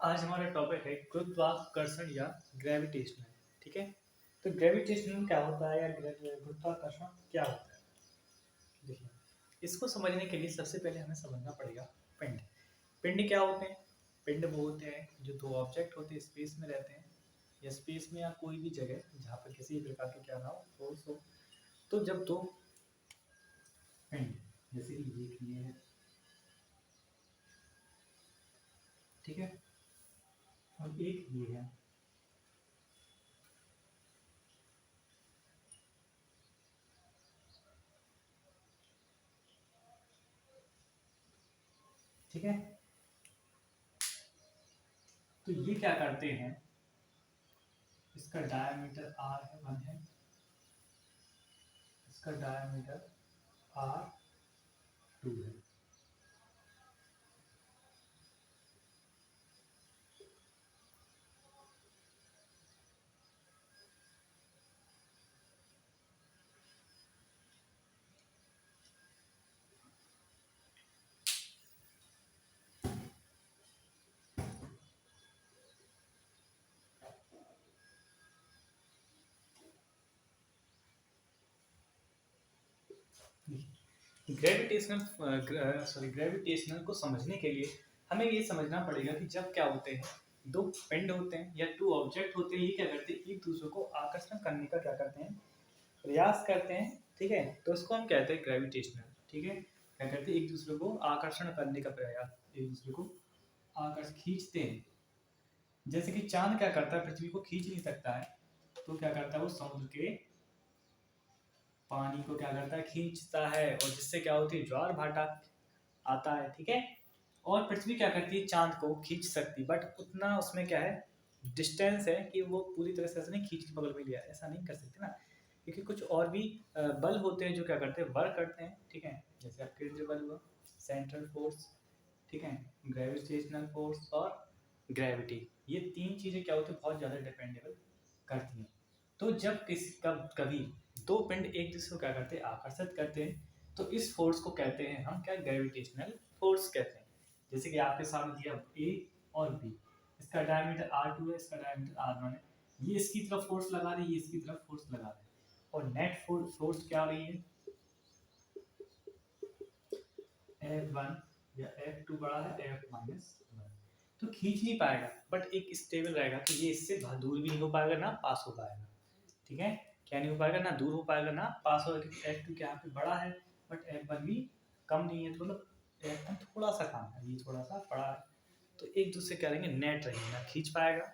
आज हमारा टॉपिक है गुरुत्वाकर्षण या ग्रेविटेशनल। ठीक है, तो ग्रेविटेशनल क्या होता है या गुरुत्वाकर्षण क्या होता है? देखिए, इसको समझने के लिए सबसे पहले हमें समझना पड़ेगा पिंड। पिंड क्या होते हैं? पिंड वो होते हैं जो दो ऑब्जेक्ट होते हैं, स्पेस में रहते हैं या स्पेस में या कोई भी जगह जहाँ पर किसी प्रकार के क्या ना हो फोर्स हो। तो जब दो पिंड, जैसे कि ये है, ठीक है, और एक ये है, ठीक है, तो ये क्या करते हैं, इसका डायमीटर r है 1 है, इसका डायमीटर r 2 है। ग्रेविटेशनल को समझने के लिए हमें ये समझना पड़ेगा कि जब क्या होते हैं, दो पिंड होते हैं या टू ऑब्जेक्ट होते हैं, ये क्या करते हैं, एक दूसरे को आकर्षण करने का क्या करते हैं, प्रयास करते हैं। ठीक है, तो उसको हम कहते हैं ग्रेविटेशनल। ठीक है, क्या करते हैं, एक दूसरे को आकर्षण करने का प्रयास, एक दूसरे को आकर्षण खींचते हैं। जैसे कि चांद क्या करता है, पृथ्वी को खींच नहीं सकता है, तो क्या करता है, वो समुद्र के पानी को क्या करता है, खींचता है, और जिससे क्या होती है, ज्वार भाटा आता है। ठीक है, और पृथ्वी क्या करती है, चांद को खींच सकती, बट उतना उसमें क्या है, डिस्टेंस है कि वो पूरी तरह से नहीं खींच के बगल में लिया, ऐसा नहीं कर सकते ना, क्योंकि कुछ और भी बल होते हैं जो क्या करते हैं, वर्क करते हैं। ठीक है, जैसे आप केंद्रीय बल हुआ, सेंट्रल फोर्स, ठीक है, ग्रेविटेशनल फोर्स और ग्रेविटी, ये तीन चीजें क्या होती है, बहुत ज्यादा डिपेंडेबल करती हैं। तो जब कभी दो पिंड एक दूसरे को क्या करते हैं, आकर्षित करते हैं, तो इस फोर्स को कहते हैं हम क्या, ग्रेविटेशनल फोर्स कहते हैं। जैसे कि आपके सामने दिया ए और बी, इसका डायमीटर r2 है, इसका डायमीटर r1 है, ये इसकी तरफ फोर्स लगा रही है, ये इसकी तरफ फोर्स लगा रही है, और नेट फोर्स क्या रही है, F1 या F2 बड़ा है F-1, तो खींच नहीं पाएगा, बट एक स्टेबल रहेगा कि ये इससे दूर भी नहीं हो पाएगा ना पास हो पाएगा। ठीक है, क्या नहीं हो पाएगा, ना दूर हो पाएगा ना पास होगा, क्योंकि F2 क्या यहाँ पे बड़ा है, बट F1 भी कम नहीं है, तो मतलब F1 थोड़ा सा कम है, ये थोड़ा सा बड़ा है, तो एक दूसरे क्या रहेंगे, नेट रहेंगे, ना खींच पाएगा,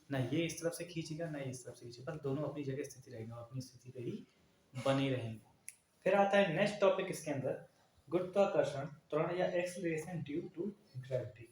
ना ये इस तरफ से खींचेगा ना ये इस तरफ से खींचेगा, बस दोनों अपनी जगह स्थिति रहेंगे और अपनी स्थिति पे ही बने रहेंगे। फिर आता है नेक्स्ट टॉपिक इसके अंदर, गुरुत्वाकर्षण त्वरण या एक्सेलरेशन ड्यू टू ग्रेविटी।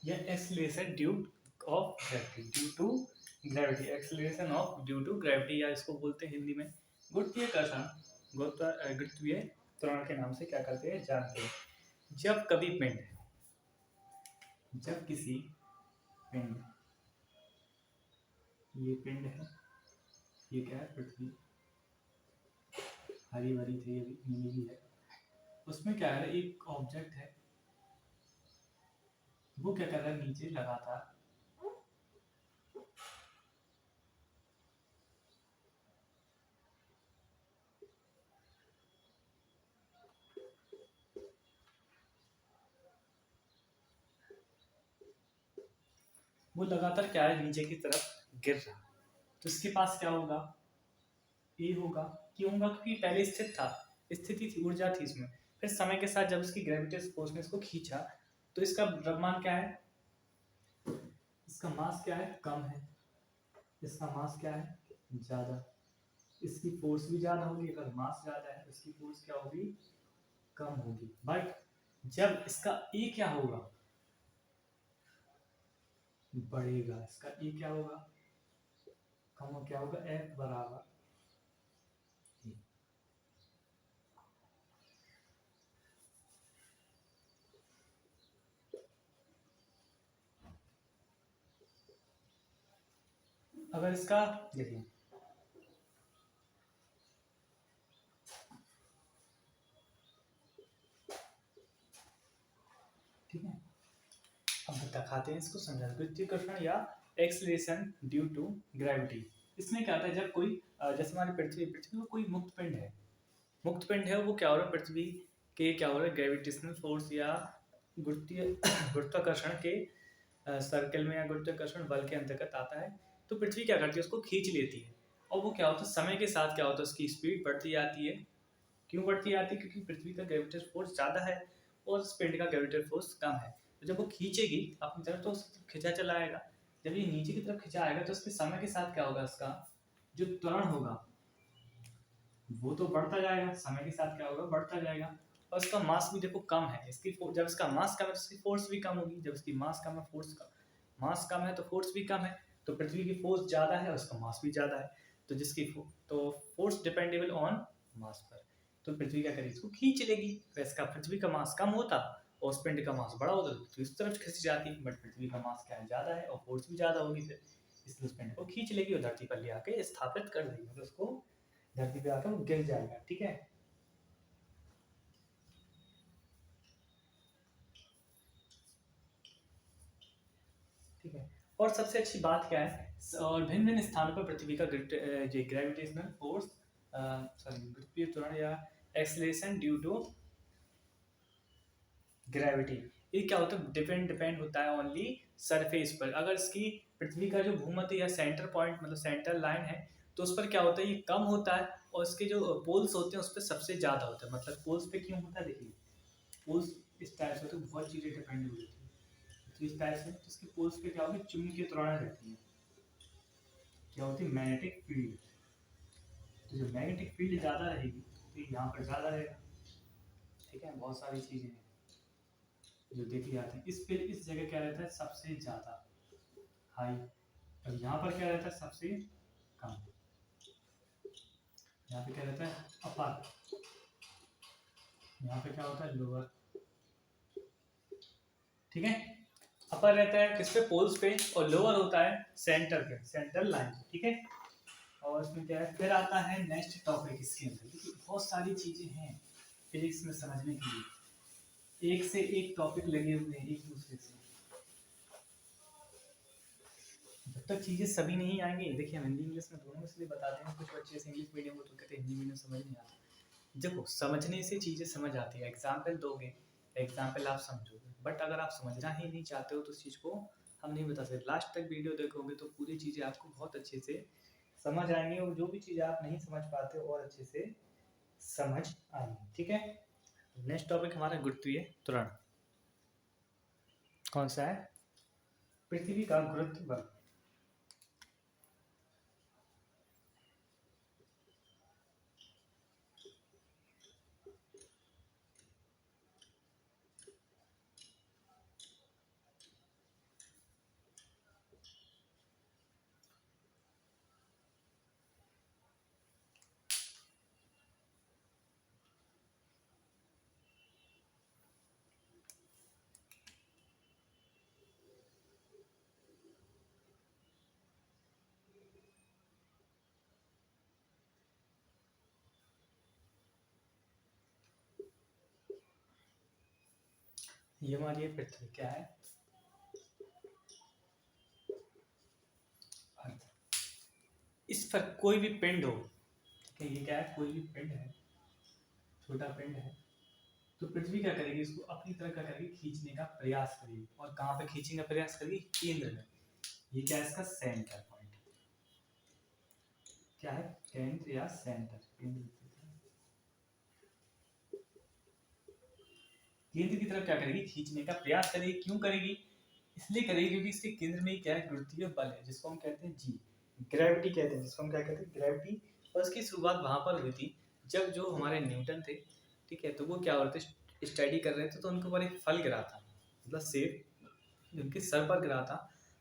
या acceleration due of gravity, due to gravity, acceleration of due to gravity, या इसको बोलते हैं हिंदी में गुरुत्वाकर्षण, गुरुत्वीय त्वरण के नाम से क्या करते हैं, जानते हैं। जब कभी पिंड, जब किसी पिंड, ये पिंड है, ये क्या है, पृथ्वी, हरी भरी थी, अभी नीली है, उसमें क्या है, एक ऑब्जेक्ट है, वो क्या कर रहा है, नीचे लगातार वो लगातार क्या है, नीचे की तरफ गिर रहा, तो इसके पास क्या होगा, ए होगा। क्यों होगा, क्योंकि पहले स्थित था, स्थिति थी, ऊर्जा थी इसमें, फिर समय के साथ जब इसकी ग्रेविटेशनल फोर्स ने इसको खींचा, तो इसका द्रव्यमान क्या है, इसका मास क्या है, कम है, इसका मास क्या है, ज़्यादा, इसकी फोर्स भी ज़्यादा होगी। अगर मास ज़्यादा है तो इसकी फोर्स क्या होगी, कम होगी। बट जब इसका ए क्या होगा, बढ़ेगा, इसका ए क्या होगा, कम हो, क्या होगा, एफ बराबर ए। अगर इसका देखिए, ठीक है, अब दिखाते हैं इसको, समझा। गुरुत्वाकर्षण या एक्सलेशन ड्यू टू ग्रेविटी, इसमें क्या होता है, जब कोई जैसे हमारी पृथ्वी पृथ्वी में कोई मुक्त पिंड है, मुक्त पिंड है, वो क्या हो रहा है, पृथ्वी के क्या हो रहा है, ग्रेविटेशनल फोर्स या गुरुत्वीय गुरुत्वाकर्षण के सर्कल में या गुरुत्वाकर्षण बल के अंतर्गत आता है। तो पृथ्वी क्या करती है, उसको खींच लेती है, और वो क्या होता है, समय के साथ क्या होता है, उसकी स्पीड बढ़ती जाती है। क्यों बढ़ती जाती है, क्योंकि पृथ्वी का ग्रेविटेशनल फोर्स ज़्यादा है और उस पिंड का ग्रेविटेशनल फोर्स कम है। तो जब वो खींचेगी अपनी तरफ तो उसकी तरफ खिंचा चला आएगा। जब ये नीचे की तरफ खिंचा आएगा तो उसके समय के साथ क्या होगा, उसका जो त्वरण होगा वो तो बढ़ता जाएगा, समय के साथ क्या होगा, बढ़ता जाएगा। और इसका मास भी देखो कम है, इसकी जब इसका मास कम है तो इसकी फोर्स भी कम होगी। जब इसकी मास कम है, फोर्स कम, मास कम है तो फोर्स भी कम है। तो पृथ्वी की फोर्स ज़्यादा है और उसका मास भी ज़्यादा है, तो जिसकी तो फोर्स डिपेंडेबल ऑन मास पर। तो पृथ्वी क्या करेगी, इसको खींच लेगी। वैसे का पृथ्वी का मास कम होता और उस पिंड का मास बड़ा होता तो इस तरफ खिंच जाती, बट पृथ्वी का मास क्या है, ज़्यादा है, और फोर्स भी ज़्यादा होगी, फिर इसलिए उस पिंड को खींच लेगी और धरती पर ले आके स्थापित कर देगी, मतलब उसको धरती पे आकर वो गिर जाएगा। ठीक है, ठीक है। और सबसे अच्छी बात क्या है, और भिन्न भिन्न स्थानों पर पृथ्वी का ग्रेविटेशनल फोर्स, सॉरी, गुरुत्वीय त्वरण या एक्सेलरेशन ड्यू टू ग्रेविटी, ये क्या होता है, डिपेंड होता है ओनली सरफेस पर। अगर इसकी पृथ्वी का जो भूमध्य या सेंटर पॉइंट, मतलब सेंटर लाइन है, तो उस पर क्या होता है, ये कम होता है, और इसके जो पोल्स होते हैं उस पर सबसे ज़्यादा होता है। मतलब पोल्स पे क्यों होता है, देखिए, पोल्स इस टाइप से होते हैं, बहुत चीज़ें डिपेंड होती है। तो इस टाइप से जिसकी पोल्स पे क्या होगी, चुंबकीय त्वरण रहती है, क्या होती है, मैग्नेटिक फील्ड। तो जो मैग्नेटिक फील्ड ज़्यादा रहेगी तो यहाँ पर ज़्यादा रहेगा। ठीक है, बहुत सारी चीज़ें हैं जो देखी जाती है। इस पे इस जगह क्या रहता है, सबसे ज़्यादा हाई, और यहाँ पर क्या रहता है, सबसे कम। यहाँ पे क्या रहता है, अपर, यहाँ पे क्या होता है, लोअर। ठीक है, अपर रहता है किस पे, पोल्स पे, और लोअर होता है सेंटर पे, सेंट्रल लाइन। ठीक है, और इसमें क्या है, फिर आता है नेक्स्ट टॉपिक इसके अंदर, क्योंकि बहुत सारी चीजें हैं फिजिक्स में समझने के लिए, एक से एक टॉपिक लगे हुए हैं एक दूसरे से। जब तक चीजें सभी नहीं आएंगी, देखिए हम हिंदी इंग्लिश में दोनों में से बताते हैं, कुछ बच्चे से इंग्लिश मीडियम को तो कहते हैं हिंदी मीडियम समझ नहीं आता। देखो, समझने से चीजें समझ आती है, एग्जाम्पल दोगे, एग्जाम्पल आप समझोगे, बट अगर आप समझना ही नहीं चाहते हो तो उस चीज को हम नहीं बता सकते। लास्ट तक वीडियो देखोगे तो पूरी चीजें आपको बहुत अच्छे से समझ आएंगे, और जो भी चीजें आप नहीं समझ पाते हो और अच्छे से समझ आएंगे। ठीक है, नेक्स्ट टॉपिक हमारा गुरुत्वीय त्वरण। कौन सा है, पृथ्वी का गुरुत्व बल। ये हमारी पृथ्वी क्या है, अर्थ। इस पर कोई भी पिंड हो, ठीक है, ये क्या है, कोई भी पिंड है, छोटा पिंड है, तो पृथ्वी क्या करेगी, इसको अपनी तरफ क्या करेगी, खींचने का प्रयास करेगी। और कहाँ पे खींचने का प्रयास करेगी, केंद्र में। ये क्या है, इसका सेंटर पॉइंट, क्या है, केंद्र या सेंटर, केंद्र केंद्र की तरफ क्या करेगी, खींचने का प्रयास करेगी। क्यों करेगी, इसलिए करेगी क्योंकि इसके केंद्र में क्या है, गुरुत्वीय बल है, जिसको हम कहते हैं जी, ग्रेविटी कहते हैं जिसको हम क्या कहते हैं, ग्रेविटी। और उसकी शुरुआत वहाँ पर हुई थी जब जो हमारे न्यूटन थे, ठीक है, तो वो क्या होते स्टडी कर रहे थे, तो उनके ऊपर एक फल गिरा था, मतलब सेब उनके सर पर गिरा था।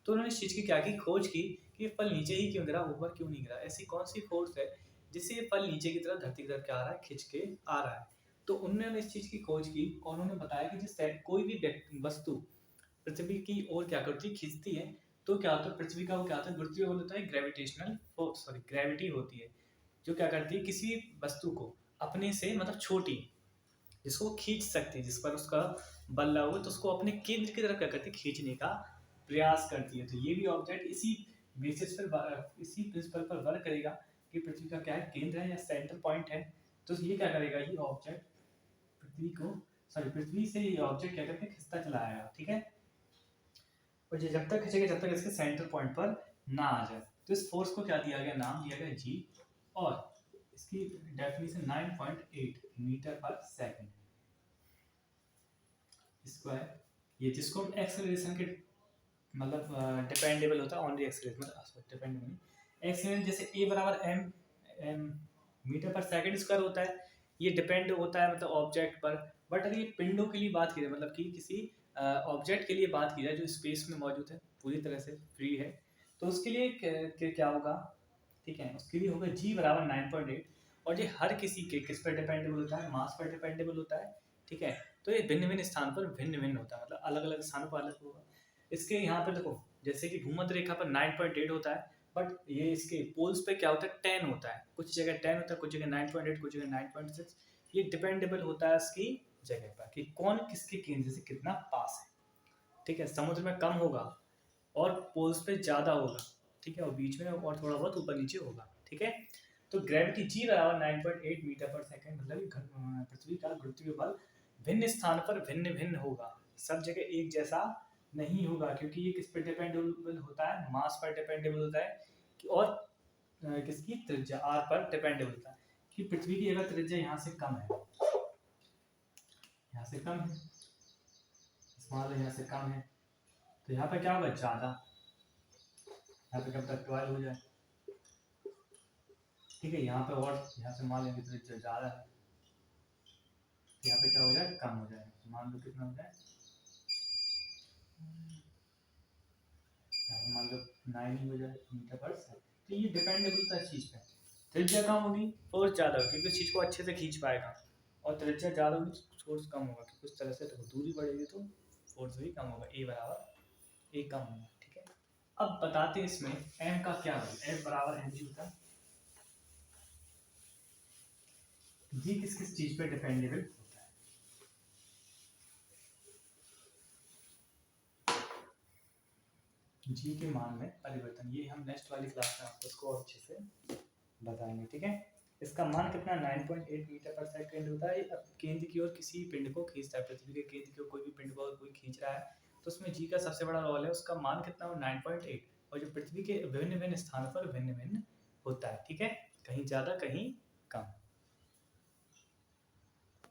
तो उन्होंने इस चीज़ की क्या की, खोज की कि ये फल नीचे ही क्यों गिरा, ऊपर क्यों नहीं गिरा, ऐसी कौन सी फोर्स है जिससे ये फल नीचे की तरफ, धरती की तरफ क्या आ रहा है, खिंच के आ रहा है। तो उन्होंने इस चीज़ की खोज की और उन्होंने बताया कि जिस कोई भी वस्तु पृथ्वी की ओर क्या करती है, खींचती है, तो क्या होता है, पृथ्वी का वो क्या होता है, गुरुत्वीय बल होता है, ग्रेविटेशनल सॉरी ग्रेविटी होती है, जो क्या करती है किसी वस्तु को अपने से मतलब छोटी, जिसको वो खींच सकती है, जिस पर उसका बल लगा हुआ है, तो उसको अपने केंद्र की तरफ क्या करती है, खींचने का प्रयास करती है। तो ये भी ऑब्जेक्ट इसी बेसिस पर, इसी प्रिंसिपल पर वर्क करेगा कि पृथ्वी का क्या है, केंद्र है या सेंटर पॉइंट है। तो ये क्या करेगा, ये ऑब्जेक्ट पृथ्वी को, सॉरी पृथ्वी से ये ऑब्जेक्ट क्या करके खिंचता चला आएगा, ठीक है। और ये जब तक खिंचेगा जब तक इसके सेंटर पॉइंट पर ना आ जाए। तो इस फोर्स को क्या दिया गया, नाम दिया गया जी। और इसकी डेफिनेशन 9.8 मीटर पर सेकंड स्क्वायर, ये जिसको हम एक्सेलरेशन के मतलब डिपेंडेबल होता है, ऑन द एक्सेलरेशन, मतलब डिपेंडेबल नहीं, एक्सेलरेशन जैसे ए बराबर एम एम मीटर पर सेकंड स्क्वायर होता है, ये डिपेंड होता है मतलब ऑब्जेक्ट पर। बट अगर ये पिंडों के लिए बात की जाए, मतलब कि किसी ऑब्जेक्ट के लिए बात की जाए जो स्पेस में मौजूद है, पूरी तरह से फ्री है, तो उसके लिए क्या होगा, ठीक है, उसके लिए होगा जी बराबर 9.8। और ये हर किसी के किस पर डिपेंडेबल होता है, मास पर डिपेंडेबल होता है, ठीक है। तो ये भिन्न भिन्न स्थान पर भिन्न भिन्न होता है, मतलब अलग अलग स्थानों पर अलग होगा। इसके यहाँ पे देखो, जैसे कि भूमध्य रेखा पर 9.8 होता है, बट ये इसके पोल्स पे क्या होता है, 10 होता है, कुछ जगह 10 होता है, कुछ जगह 9.8, कुछ जगह 9.6। ये डिपेंडेबल होता है उसकी जगह पर कि कौन किसके केंद्र से कितना पास है, ठीक है। समुद्र में कम होगा और पोल्स पे ज़्यादा होगा, ठीक है, और बीच में और थोड़ा बहुत ऊपर नीचे होगा, ठीक है। तो ग्रेविटी जी बराबर 9.8 मीटर पर सेकंड, मतलब पृथ्वी का गुरुत्वीय बल भिन्न स्थान पर भिन्न भिन्न होगा, सब जगह एक जैसा नहीं होगा, क्योंकि ये किस पर डिपेंडेबल होता है, मास पर डिपेंडेबल होता है और किसकी त्रिज्या आर पर डिपेंडेबल होता है। कि पृथ्वी की अगर त्रिज्या यहाँ से कम है, यहाँ से कम है, मान लो यहाँ से कम है, तो यहाँ पे क्या होगा, ज़्यादा, यहाँ पे कब तक 12 हो जाए, ठीक है। यहाँ पे और यहाँ से मान लेंगे त्रिज्या ज़्यादा है, यहाँ पे क्या हो जाए, कम हो जाए, मान लो कितना हो जाए, मान लो 9 ही हो जाए मीटर पर सेकंड। तो ये डिपेंडेबल होता है इस चीज़ पे, त्रिज्या कम होगी फोर्स ज़्यादा होगी, क्योंकि उस चीज़ को अच्छे से खींच पाएगा, और त्रिज्या ज़्यादा होगी फोर्स कम होगा, क्योंकि उस तरह से तो दूरी बढ़ेगी तो फोर्स भी कम होगा, ए बराबर ए कम होगा, ठीक है। अब बताते हैं इसमें एम का क्या है, एफ बराबर एम जी होता है। जी किस किस चीज़ पे डिपेंडेबल होता है, जी के मान में परिवर्तन, ये हम नेक्स्ट वाली क्लास में आपको इसको अच्छे से बताएंगे, ठीक है। इसका मान कितना 9.8 मीटर पर सेकंड होता है। अब केंद्र की ओर किसी पिंड को खींचता है, पृथ्वी के केंद्र की ओर कोई भी पिंड को कोई खींच रहा है, तो उसमें जी का सबसे बड़ा रोल है, उसका मान कितना हो 9.8, और जो पृथ्वी के विभिन्न विभिन्न स्थानों पर भिन्न भिन्न होता है, ठीक है, कहीं ज़्यादा कहीं कम।